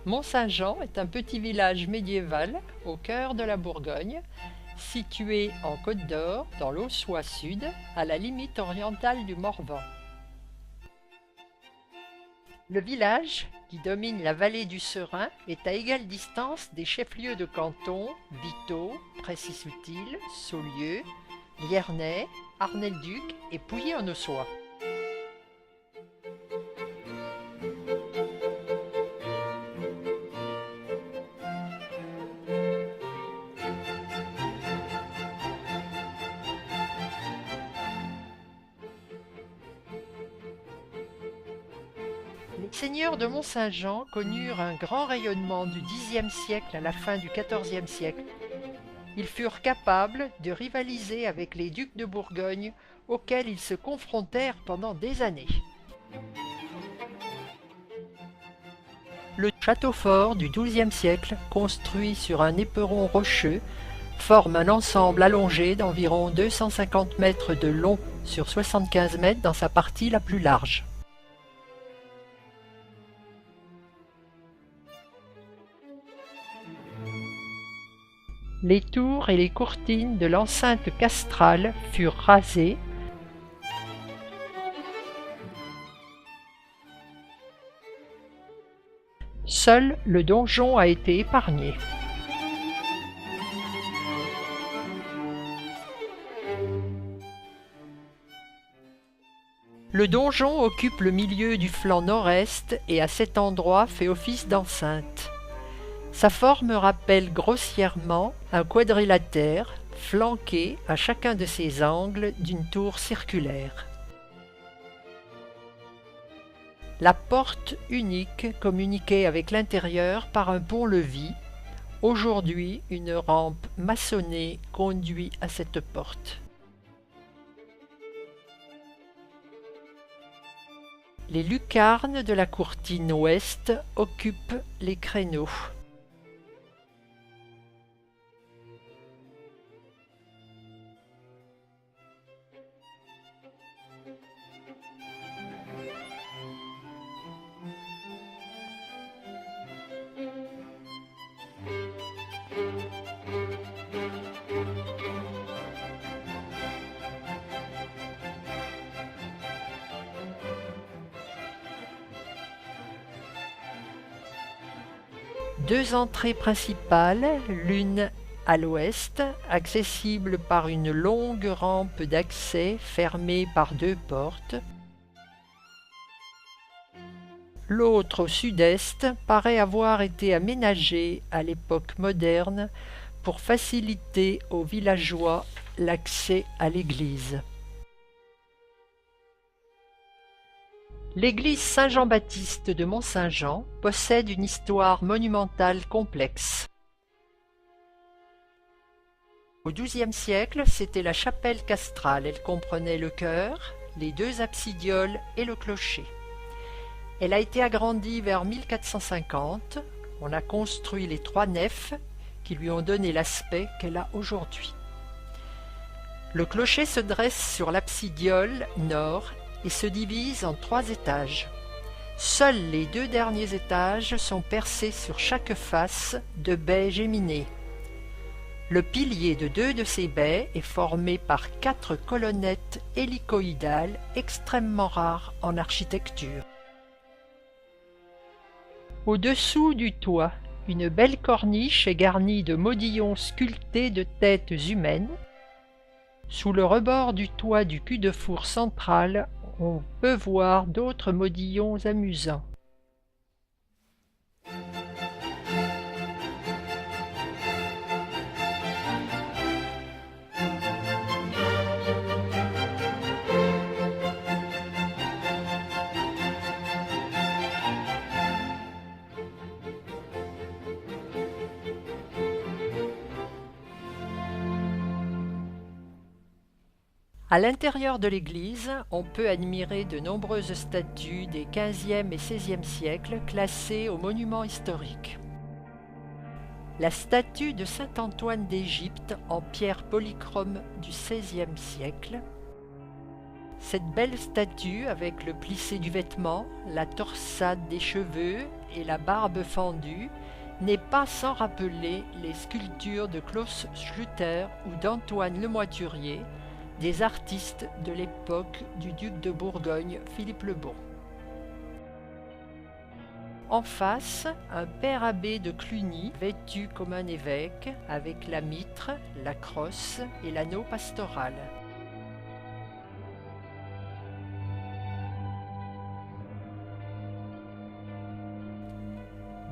Mont-Saint-Jean est un petit village médiéval au cœur de la Bourgogne, situé en Côte d'Or, dans l'Aussois Sud, à la limite orientale du Morvan. Le village, qui domine la vallée du Serein, est à égale distance des chefs-lieux de canton Vito, Précy-Soutil, Saulieu, Liernay, Arnay-le-Duc et Pouilly-en-Auxois. Les seigneurs de Mont-Saint-Jean connurent un grand rayonnement du Xe siècle à la fin du XIVe siècle. Ils furent capables de rivaliser avec les ducs de Bourgogne auxquels ils se confrontèrent pendant des années. Le château fort du XIIe siècle, construit sur un éperon rocheux, forme un ensemble allongé d'environ 250 mètres de long sur 75 mètres dans sa partie la plus large. Les tours et les courtines de l'enceinte castrale furent rasées. Seul le donjon a été épargné. Le donjon occupe le milieu du flanc nord-est et à cet endroit fait office d'enceinte. Sa forme rappelle grossièrement un quadrilatère flanqué à chacun de ses angles d'une tour circulaire. La porte unique communiquait avec l'intérieur par un pont-levis. Aujourd'hui, une rampe maçonnée conduit à cette porte. Les lucarnes de la courtine ouest occupent les créneaux. Deux entrées principales, l'une à l'ouest, accessible par une longue rampe d'accès fermée par deux portes. L'autre au sud-est paraît avoir été aménagée à l'époque moderne pour faciliter aux villageois l'accès à l'église. L'église Saint-Jean-Baptiste de Mont-Saint-Jean possède une histoire monumentale complexe. Au XIIe siècle, c'était la chapelle castrale. Elle comprenait le chœur, les deux absidioles et le clocher. Elle a été agrandie vers 1450. On a construit les trois nefs qui lui ont donné l'aspect qu'elle a aujourd'hui. Le clocher se dresse sur l'absidiole nord et se divise en trois étages. Seuls les deux derniers étages sont percés sur chaque face de baies géminées. Le pilier de deux de ces baies est formé par quatre colonnettes hélicoïdales extrêmement rares en architecture. Au-dessous du toit, une belle corniche est garnie de modillons sculptés de têtes humaines. Sous le rebord du toit du cul-de-four central, on peut voir d'autres modillons amusants. À l'intérieur de l'église, on peut admirer de nombreuses statues des XVe et XVIe siècles classées aux monuments historiques. La statue de saint Antoine d'Égypte en pierre polychrome du XVIe siècle, Cette belle statue, avec le plissé du vêtement, la torsade des cheveux et la barbe fendue, n'est pas sans rappeler les sculptures de Klaus Schluter ou d'Antoine Lemoiturier, des artistes de l'époque du duc de Bourgogne Philippe le Bon. En face, un père abbé de Cluny, vêtu comme un évêque, avec la mitre, la crosse et l'anneau pastoral.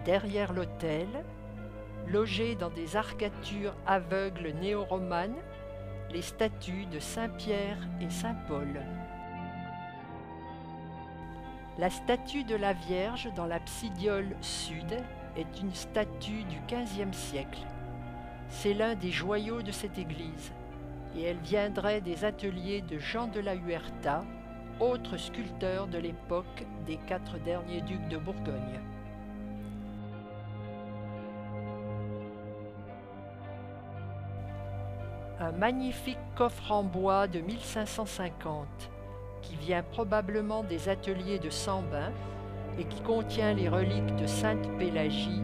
Derrière l'autel, logées dans des arcatures aveugles néo-romanes, les statues de Saint-Pierre et Saint-Paul. La statue de la Vierge dans l'absidiole sud est une statue du XVe siècle. C'est l'un des joyaux de cette église, et elle viendrait des ateliers de Jean de la Huerta, autre sculpteur de l'époque des 4 derniers ducs de Bourgogne. Un magnifique coffre en bois de 1550 qui vient probablement des ateliers de Sambin et qui contient les reliques de Sainte Pélagie.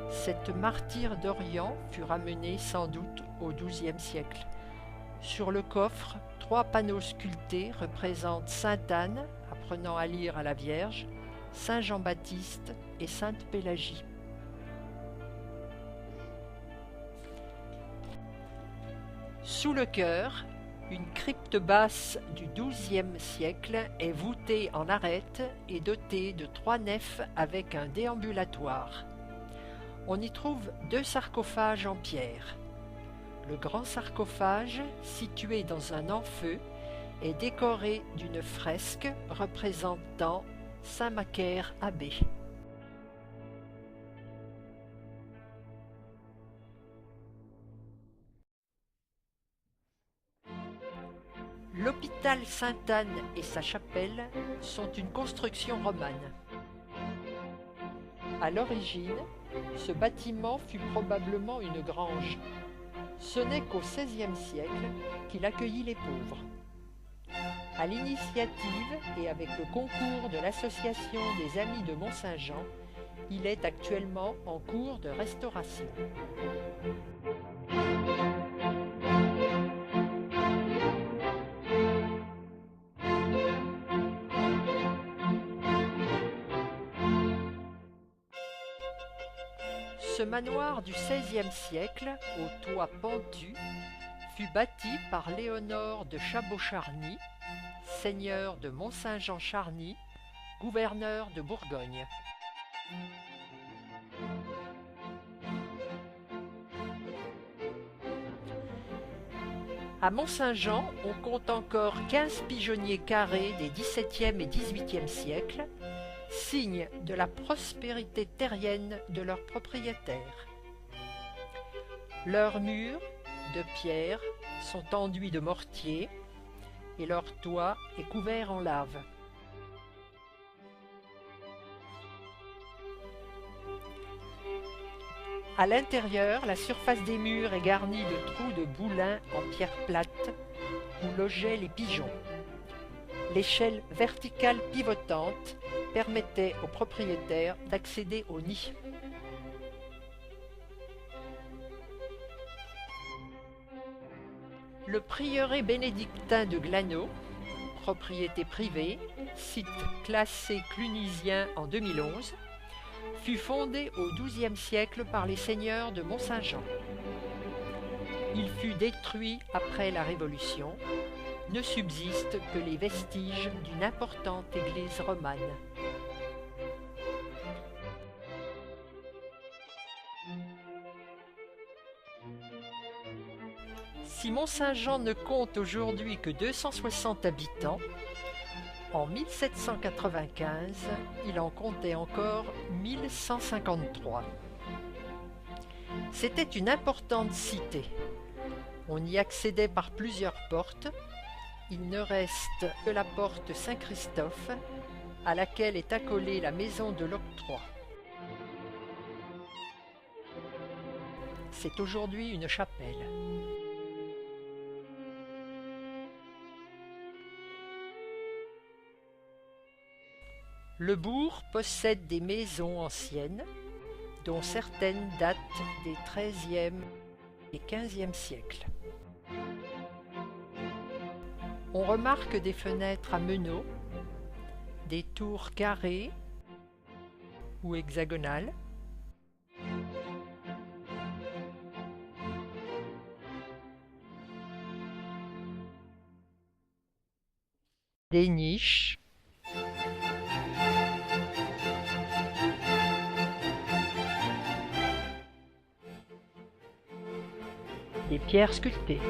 Cette martyre d'Orient fut ramenée sans doute au XIIe siècle. Sur le coffre, 3 panneaux sculptés représentent Sainte Anne, apprenant à lire à la Vierge, Saint Jean-Baptiste et Sainte Pélagie. Sous le chœur, une crypte basse du XIIe siècle est voûtée en arête et dotée de 3 nefs avec un déambulatoire. On y trouve 2 sarcophages en pierre. Le grand sarcophage, situé dans un amphieu, est décoré d'une fresque représentant Saint Macaire abbé. L'hôpital Sainte-Anne et sa chapelle sont une construction romane. À l'origine, ce bâtiment fut probablement une grange. Ce n'est qu'au XVIe siècle qu'il accueillit les pauvres. À l'initiative et avec le concours de l'Association des Amis de Mont-Saint-Jean, il est actuellement en cours de restauration. Ce manoir du XVIe siècle, au toit pentu, fut bâti par Léonore de Chabot-Charny, seigneur de Mont-Saint-Jean-Charny, gouverneur de Bourgogne. À Mont-Saint-Jean, on compte encore 15 pigeonniers carrés des XVIIe et XVIIIe siècles, signe de la prospérité terrienne de leurs propriétaires. Leurs murs, de pierre, sont enduits de mortier et leur toit est couvert en lave. À l'intérieur, la surface des murs est garnie de trous de boulins en pierre plate où logeaient les pigeons. L'échelle verticale pivotante permettait aux propriétaires d'accéder au nid. Le prieuré bénédictin de Glanaux, propriété privée, site classé clunisien en 2011, fut fondé au XIIe siècle par les seigneurs de Mont-Saint-Jean. Il fut détruit après la Révolution. Ne subsistent que les vestiges d'une importante église romane. Si Mont-Saint-Jean ne compte aujourd'hui que 260 habitants, en 1795, il en comptait encore 1153. C'était une importante cité. On y accédait par plusieurs portes. Il ne reste que la porte Saint-Christophe, à laquelle est accolée la maison de l'octroi. C'est aujourd'hui une chapelle. Le bourg possède des maisons anciennes, dont certaines datent des XIIIe et XVe siècles. On remarque des fenêtres à meneaux, des tours carrées ou hexagonales, des niches, des pierres sculptées.